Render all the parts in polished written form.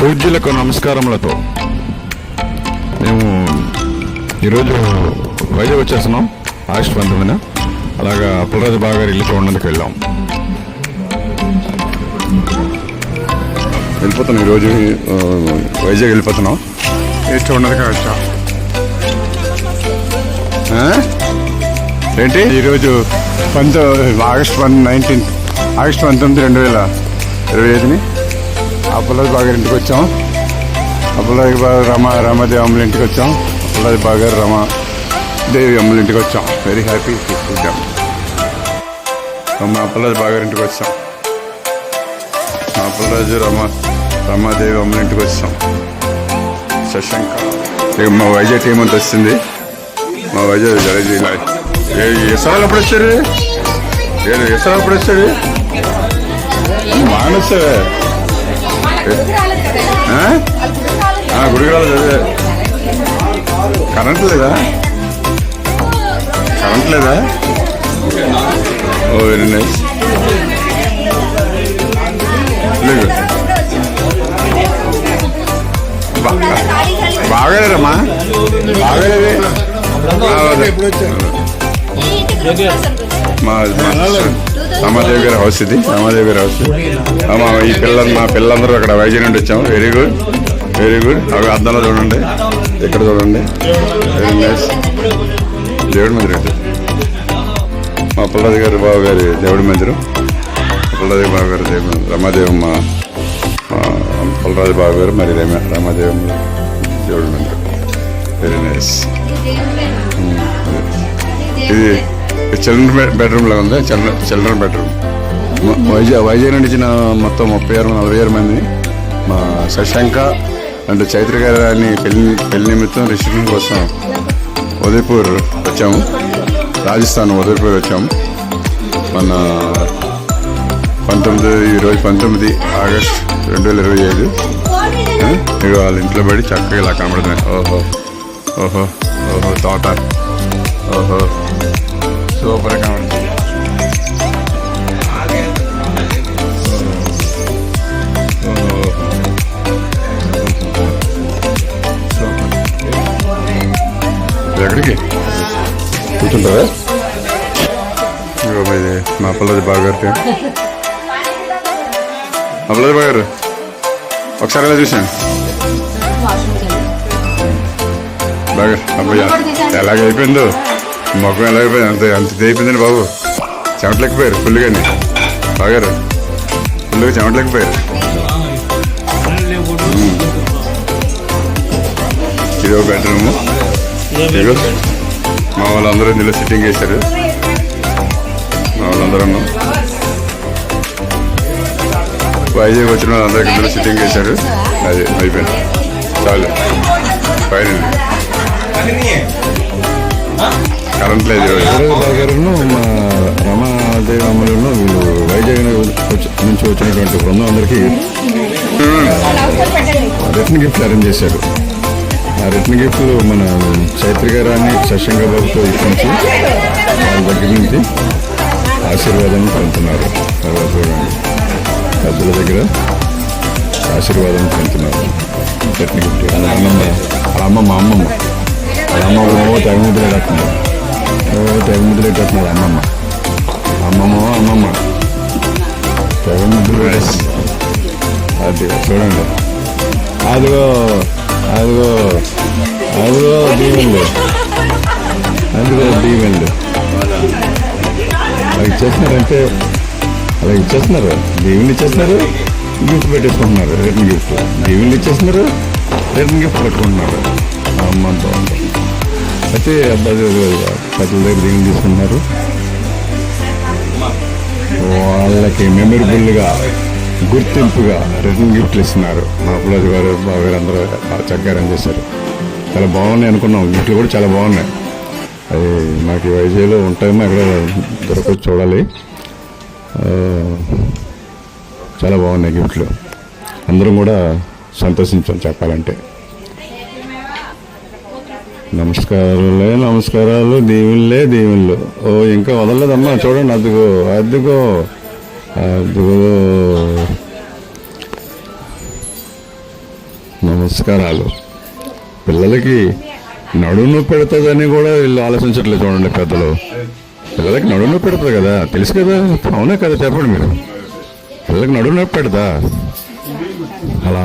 పూజ్యులకు నమస్కారములతో మేము ఈరోజు వైజాగ్ వచ్చేస్తున్నాం. ఆగస్టు 19న అలాగా పుల్లరాజు బాగా గారి ఇల్లు చూడడానికి వెళ్ళిపోతున్నాం. ఈరోజు వైజాగ్ వెళ్ళిపోతున్నాం. చూడడానికి వచ్చాం. ఏంటి ఈరోజు ఆగస్టు 19 2025 అప్పలరాజు బాగారి ఇంటికి వచ్చాం. అప్పలరాజు బాగా రమాదేవి అమ్మల ఇంటికి వచ్చాం. అప్పలరాజు బాగారు రమాదేవి అమ్మల ఇంటికి వచ్చాం. వెరీ హ్యాపీ చూసుకుంటాం. మా అప్పలరాజు బాగారి ఇంటికి వచ్చాం. మా అప్పలరాజు రమాదేవి అమ్మల ఇంటికి వచ్చాం. శశాంక మా వైజాగ్ టీం అంతా వస్తుంది. మా వైజాగ్ ఎసరాలు ఎప్పుడు వచ్చారు? ఎసరాలు ఎప్పుడు వచ్చాడు? మానస గుడికి రాలేదు. అదే కరెంట్ లేదా? ఓ వెరీ నైస్. బాగాలేరమ్మా, బాగాలేదే. మా రామాదేవి గారి హౌస్ ఇది. రామాదేవి గారి హౌస్. మా పిల్లలందరూ అక్కడ వైజాగ్ నుండి వచ్చాము. Very good. అవి అద్దంలో చూడండి, ఇక్కడ చూడండి. Very nice. దేవుడి మందిరం ఇది. మా పుల్లరాజు గారి బాబు గారి దేవుడి మందిరం. పుల్లరాజు బాబు గారి రమాదేవి మా పుల్లరాజు బాబు గారు మరి రమాదేవి దేవుడి మందిరం. Very nice. ఇది చిల్డ్రన్ బెడ్రూమ్ లాగా ఉంది. Children bedroom. వైజాగ్ నుండి ఇచ్చిన మొత్తం 36-40 మంది మా శశాంక అండ్ చైత్ర గారి పెళ్లి నిమిత్తం రిసెప్షన్ కోసం ఉదయపూర్ వచ్చాము. రాజస్థాన్ ఉదయపూర్ వచ్చాము. మన ఈరోజు 19 ఆగస్ట్ 2025. మీరు వాళ్ళ ఇంట్లో పడి చక్కగా ఇలా కనబడుతున్నాయి. ఓహో తోట. సూపర్ కనబడుతుంది. ఎక్కడికి కూర్చుంటారా? మా అప్పలరాజు బాగారు. అప్పలరాజు బాగారు ఒకసారి ఎలా చూసాను బాగా. అబ్బాయ్యా ఎలాగైపోయిందో మొఖం ఎలాగైపోయింది. అంత అయిపోయిందండి బాబు. చెమటలేకపోయారు ఫుల్గాని బాగారు. ఫుల్గా చెమటలేకపోయారు. ఇది ఒక బెడ్రూము. మా వాళ్ళందరూ ఇందులో సిట్టింగ్ చేశారు. మా వాళ్ళందరూ వైజాగ్ వచ్చిన వాళ్ళందరికీ ఇందులో సిట్టింగ్ చేశారు. అది అయిపోయింది. చాలు. ఫైనల్. కరెంట్ లేదు. బాగారును మా రమాదేవి అమ్మలను వీళ్ళు వైజాగ్ నుంచి వచ్చినటువంటి బృందం అందరికీ రిటర్న్ గిఫ్ట్లు అరేంజ్ చేశారు. ఆ రిటర్న్ గిఫ్ట్లు మన చైత్ర గారాన్ని శశాంక బాబుతో ఇప్పించి వాళ్ళ దగ్గర నుంచి ఆశీర్వాదం పొందుతున్నారు. చూడండి, పెద్దల దగ్గర ఆశీర్వాదం పొందుతున్నారు. Return gift. మా అమ్మమ్మ వాళ్ళ అమ్మమ్మ తెగ ముద్దులు కట్టున్నారు. తెగ ముద్దులు కట్టున్నారు. అమ్మమ్మ తెగ ముద్దులు అది చూడండి. అదిగో దీవెన్లు. అలా ఇచ్చేస్తున్నారంటే అలా ఇచ్చేస్తున్నారు. దీవెన్లు ఇచ్చేస్తున్నారు, గిఫ్ట్ పెట్టేసుకుంటున్నారు. Return gift. దీవెన్లు ఇచ్చేస్తున్నారు, రిటర్న్ గిఫ్ట్ పెట్టుకుంటున్నారు. అమ్మంతా అయితే అబ్బాయి పెద్దల దగ్గర దీవెన్లు తీసుకుంటున్నారు. వాళ్ళకి మెమరబుల్గా గుర్తింపుగా రిటర్న్ గిఫ్ట్లు ఇస్తున్నారు. మా అప్పలరాజు గారు బాగా అందరూ చక్కగా అరేంజ్ చేశారు. చాలా బాగున్నాయి అనుకున్నాం. గిఫ్ట్లు కూడా చాలా బాగున్నాయి. అది మాకు వైజాగ్లో ఉంటాయేమో ఎక్కడ దొరకవచ్చు, చూడాలి. చాలా బాగున్నాయి గిఫ్ట్లు. అందరం కూడా సంతోషించాం చెప్పాలంటే. నమస్కారాలు. దీవెనలు. ఓ ఇంకా వదలలేదమ్మా. చూడండి, అదిగో పురస్కారాలు. పిల్లలకి నడుము పెడుతుందని కూడా వీళ్ళు ఆలోచించట్లేదు. చూడండి పెద్దలు, పిల్లలకి నడుము పెడుతుంది కదా, తెలుసు కదా. అవునా కదా, చెప్పండి మీరు. పిల్లలకి నడుము పెడతా అలా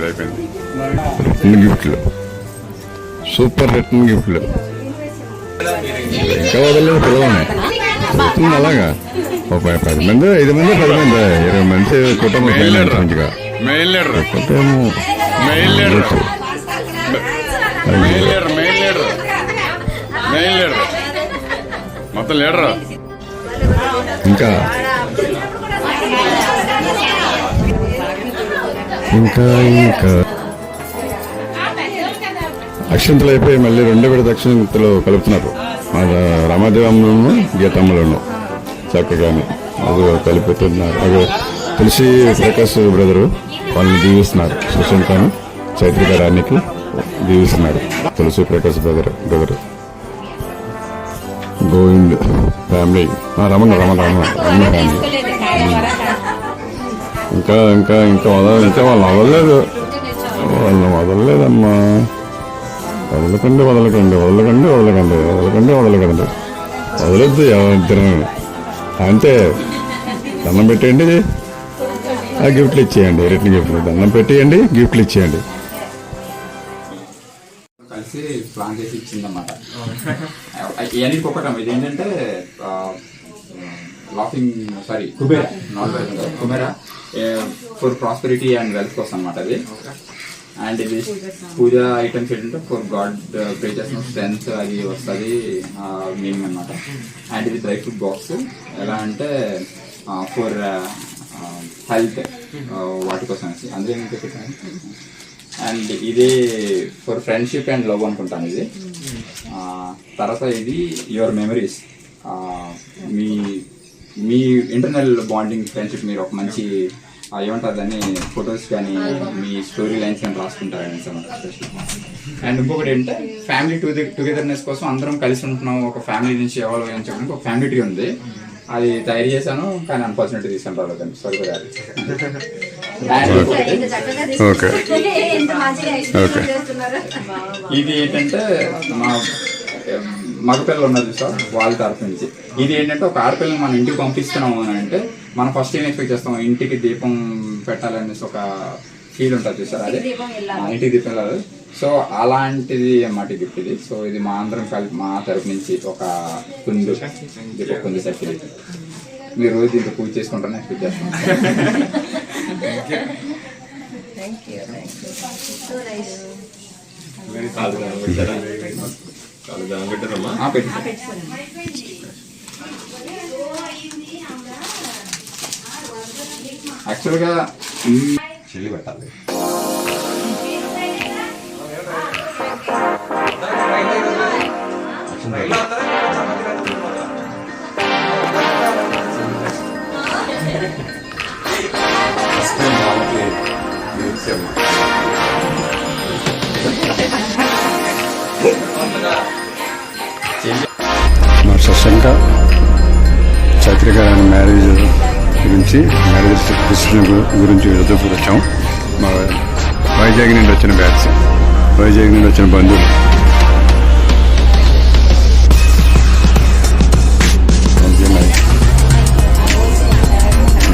అయిపోయింది. రిటర్న్ గిఫ్ట్లు, సూపర్ రిటర్న్ గిఫ్ట్లు. ఇంకా వదలలేదు పిల్లలని. అలాగా ఒక 10 మంది, 5 మంది, 10 మంది, 20 మంది కుటుంబం మంచిగా మొత్తం లీడర్. ఇంకా ఇంకా ఇంకా అక్షంతలు అయిపోయి మళ్ళీ 2 విడత అక్షంతలు కలుపుతున్నారు. రామాదేవమ్మను గీతమ్మలను చక్కగానే అది కలుపుతున్నారు. అది తులసి ప్రకాష్ బ్రదరు వాళ్ళని దీవిస్తున్నారు. సుశాంతను చైత్రిక రాణికి దీవిస్తున్నారు. Tulasi Prakash brother Govind family, Ramana family. ఇంకా ఇంకా ఇంకా వాళ్ళని వదలలేదమ్మా. వదలకండి వదలొద్దు ఇద్దరు. అంతే, దండం పెట్టేయండి, ఆ గిఫ్ట్లు ఇచ్చేయండి. రిటర్న్ గిఫ్ట్లు దండం పెట్టేయండి, గిఫ్ట్లు ఇచ్చేయండి. కలిసి ప్లాన్ చేసి ఇచ్చిందన్నమాట. ఇవన్నీ ఒకటం. ఇది ఏంటంటే Kubera for prosperity and wealth కోసం అనమాట అది. అండ్ ఇది పూజ ఐటమ్స్ ఏంటంటే ఫర్ గాడ్ ప్రే చేసిన స్ట్రెంత్ అది వస్తుంది మీనింగ్ అనమాట. అండ్ ఇది డ్రై ఫ్రూట్ బాక్స్. ఎలా అంటే ఫర్ హెల్త్ వాటి కోసం అనేసి అందులో ఏం చెప్పాను. అండ్ ఇది ఫర్ ఫ్రెండ్షిప్ అండ్ లవ్ అనుకుంటాను ఇది. తర్వాత ఇది your memories, me internal bonding friendship. మీరు ఒక మంచి ఏమంటారు దాన్ని, ఫొటోస్ కానీ మీ స్టోరీ లైన్స్ కానీ రాసుకుంటారని. అండ్ ఇంకొకటి ఏంటంటే ఫ్యామిలీ టుగెదర్నెస్ కోసం అందరం కలిసి ఉంటున్నాం, ఒక ఫ్యామిలీ నుంచి ఎవాల్వ్ అని చెప్పడానికి ఒక ఫ్యామిలీ ట్రీ ఉంది. అది తయారు చేశాను, కానీ అన్ఫార్చునేట్లీ తీసుకొని రాలేదండి. Sorry for that. ఇది ఏంటంటే మా మగపిల్లలు ఉన్నారు సార్, వాళ్ళ తరఫు నుంచి. ఇది ఏంటంటే ఒక ఆడపిల్లని మనం ఇంటికి పంపిస్తున్నాము అని అంటే మనం ఫస్ట్ ఏం ఎక్స్పెక్ట్ చేస్తాం, ఇంటికి దీపం పెట్టాలనేసి ఒక ఫీల్ ఉంటుంది చూసారు. అదే ఇంటికి దీపం వెళ్ళాలి. సో అలాంటిది అన్నమాట గిఫ్ట్ ఇది. సో ఇది మా అందరం కలిపి మా తరఫు నుంచి ఒక కుందు సర్కిల్. మీరు రోజు దీంట్లో పూజ చేసుకుంటారని ఎక్స్పెక్ట్ చేస్తాం. యాక్చువల్గా చిల్లి పెట్టాలి. మా శశాంక చైత్రిక రాణి మ్యారేజ్ డిసిషన్ గురించి రుజువుకు వచ్చాం. మా వైజాగ్ నుండి వచ్చిన బ్యాచ్, వైజాగ్ నుండి వచ్చిన బంధువులు.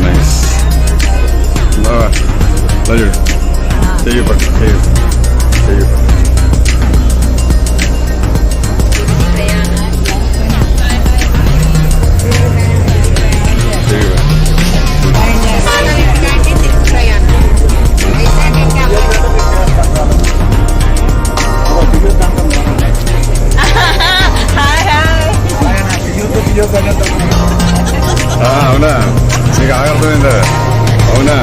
నైస్. చెయ్యి పట్టు. అవునా, నీకు ఆగర్థమైందా? అవునా,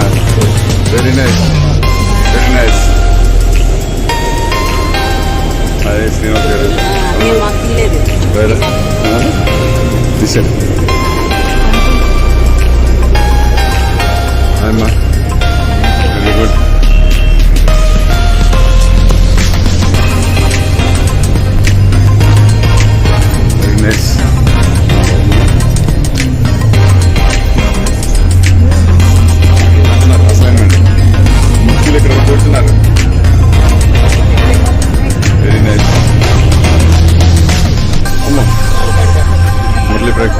వెరీ నైస్. అదే శ్రీనివాస్ గారు తీసాడు. అమ్మా very good. Very nice. Break.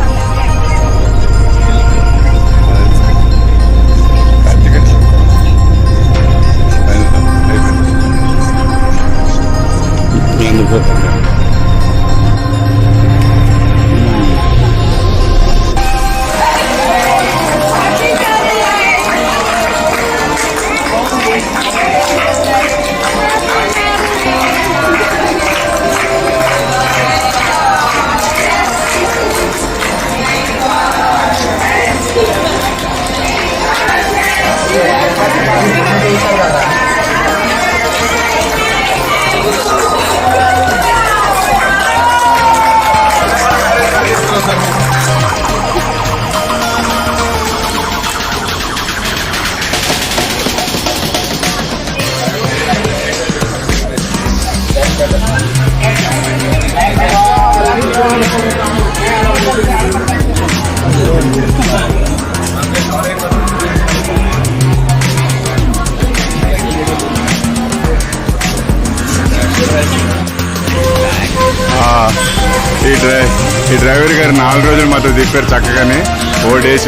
ఈ డ్రైవర్ గారు 4 రోజులు మాత్రం తిప్పారు చక్కగానే. 4 days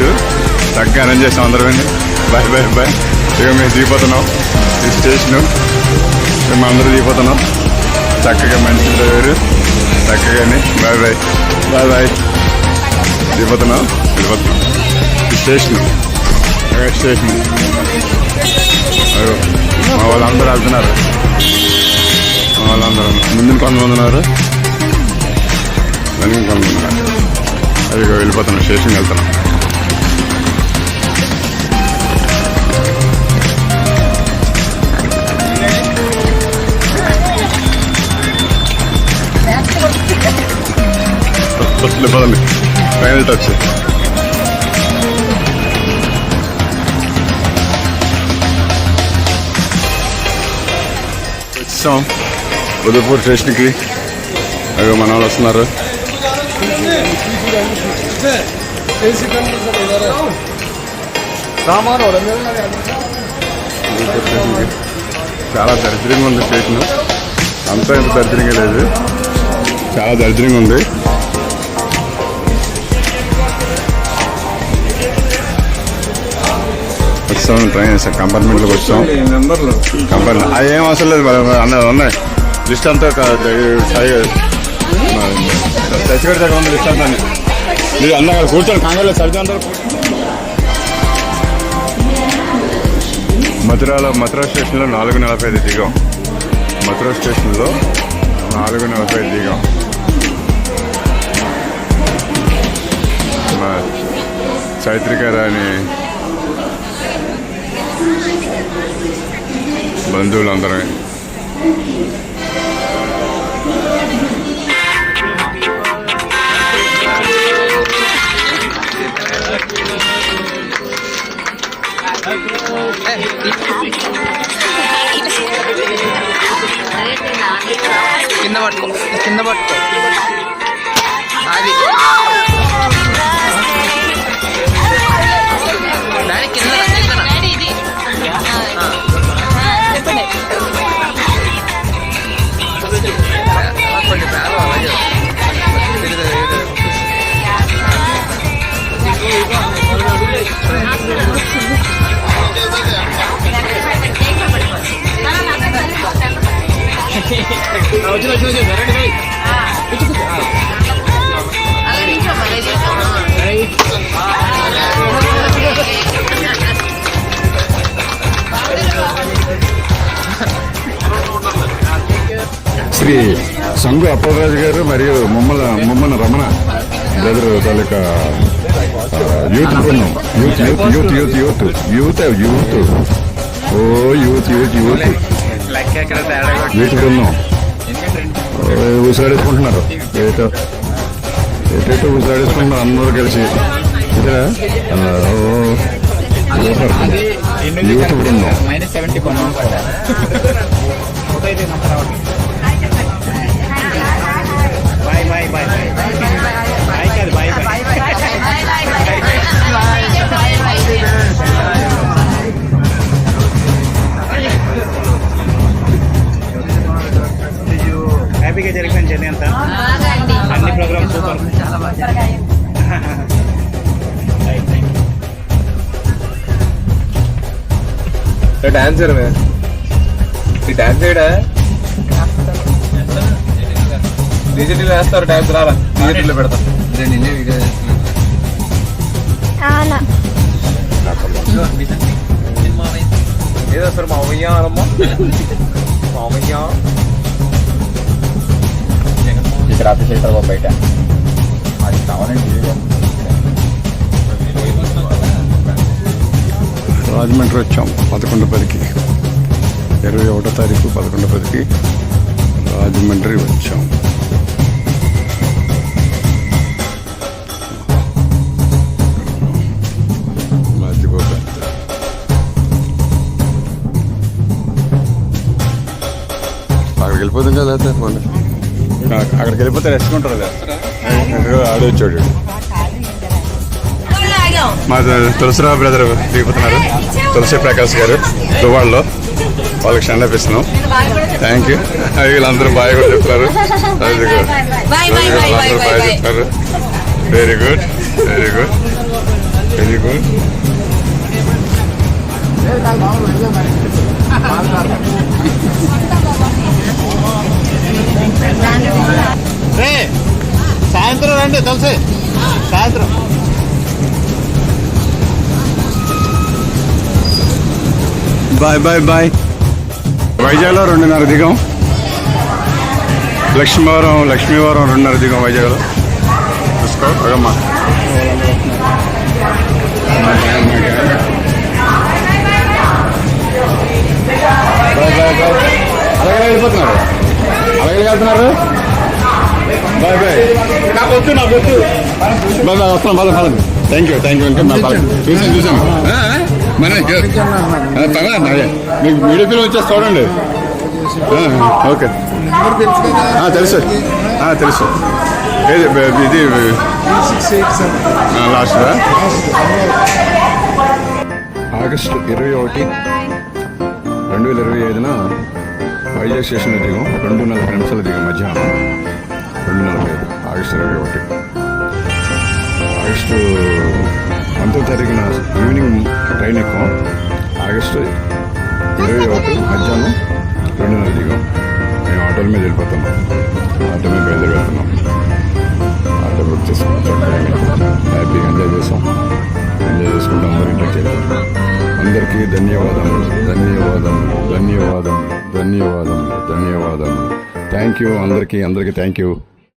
చక్కగా అరేంజ్ చేస్తాం అందరం. Bye bye bye. ఇక మేము దిగిపోతున్నాం ఈ స్టేషను. మేము అందరూ దిగిపోతున్నాం. చక్కగా మంచి డ్రైవర్ చక్కగానే. Bye bye bye bye. దిగిపోతున్నాం ఈ స్టేషను. స్టేషన్ మా వాళ్ళందరూ వెళ్తున్నారు. మా వాళ్ళందరూ ముందుని కొంతమంది ఉన్నారు, వెనక కొంతమంది ఉన్నారు. అది వెళ్ళిపోతున్నాం, స్టేషన్కి వెళ్తున్నాం. పదండి, ఫైనల్ టచ్. వచ్చాం ఉదయపూర్ స్టేషన్కి. అవి మన వాళ్ళు వస్తున్నారు. చాలా దరిద్రంగా ఉంది స్టేషన్. అంతా ఇంత దరిద్రంగా లేదు, చాలా దరిద్రంగా ఉంది. వచ్చాం ట్రైన్ కంపార్ట్మెంట్లోకి వచ్చాం. కంపార్ట్మెంట్ అది ఏం అవసరం లేదు అన్నది ఉన్నాయి. లిస్ట్ అంతా చచ్చిగడ దగ్గర ఉంది లిస్ట్ అంతా. మీరు అన్న కూర్చొని కాంగ్రెస్ సర్ది అందరూ. మథురా స్టేషన్లో 4:45 దిగాం. మథురా స్టేషన్లో 4:45 దిగాం. మా చైత్రిక రాణి బంధువులందరం. కింద పట్టుకో, కింద పట్టుకో. అది డాడీ కింద కొన్ని బ్యాగ్ అలాగే శ్రీ సంగు అప్పలరాజు గారు మరియు ముమ్మన రమణ బ్రదర్ తాలూకా యూత్ బృందం. Youth youth youth youth youth youth youth ఓ యూత్ యూత్ యూత్ యూత్ బృందం ఊసాడేసుకుంటున్నారు. ఏటైతే ఊసాడేసుకుంటున్నారు అందరూ కలిసి. ఇదే యూత్ బృందం. హ్యాపీగా జరిగిన జర్నీ అంతా. అన్ని ప్రోగ్రామ్స్ సూపర్. డాన్సర్ ఈ డాన్స్ చేయడా డిజిటల్ వేస్తారు డాన్స్ రారా డిజిటల్ పెడతాం నిన్నే వీడియో ఏదో సార్ మామయ్య అనమ్మా మామయ్య ఇక్కడ ఆఫీసర్ బాబు బయట అది కావాలండి రాజమండ్రి వచ్చాం 11:10కి 21వ తారీఖు 11:10కి రాజమండ్రి వచ్చాం. మర్చిపోకండి. అక్కడికి వెళ్ళిపోతాం కదా అక్కడికి వెళ్ళిపోతే రెస్ట్ ఉంటారు కదా ఆడొచ్చాడు. మా తులసిరావు బ్రదర్ దిగిపోతున్నారు, తులసి ప్రకాష్ గారు దువ్వాడలో. వాళ్ళకి షండ్ ఇస్తున్నాం. Thank you. వీళ్ళందరూ బాయ్ కూడా చెప్తారు. వాళ్ళందరూ బాయ్ చెప్తారు. Very good very good very good. సాయంత్రం రండి తులసి, సాయంత్రం. Bye bye bye. వైజాగ్లో 2:30 దిగాం. లక్ష్మీవారం 2:30 దిగాం వైజాగ్లో. చూసుకో అగమ్మా. Bye bye bye. అలాగే వెళ్ళిపోతున్నారు, అలాగే వెళ్తున్నారు. Bye bye. నాకు వద్దు బాయ్ బాయ్. వస్తాం పద పద. థ్యాంక్ యూ ఇంకా చూసాను మన మీకు వీడియో ఫిల్మ్ వచ్చేసి చూడండి. ఓకే తెలుసు ఏది ఇది లాస్ట్ ఆగస్టు 21, 2025 వైజాగ్ స్టేషన్లో దిగాం. 2:40 నిమిషాలు దిగాం మధ్యాహ్నం 2:45. ఆగస్టు 21. ఆగస్టు 9వ తారీఖున ఈవినింగ్ ట్రైన్ ఎక్కాం. ఆగస్టు 21 మధ్యాహ్నం 2:30 దిగాం. మేము ఆటోల మీద వెళ్ళిపోతున్నాం. ఆటో మీద బయలుదేరి వెళ్తున్నాం. ఆటో బుక్ చేసుకున్నాం. హ్యాపీగా ఎంజాయ్ చేసాం. ఎంజాయ్ చేసుకుంటూ అందరూ ఇంటికి వెళ్ళాం. అందరికీ ధన్యవాదములు ధన్యవాదములు ధన్యవాదములు ధన్యవాదములు ధన్యవాదములు. థ్యాంక్ యూ అందరికీ థ్యాంక్ యూ.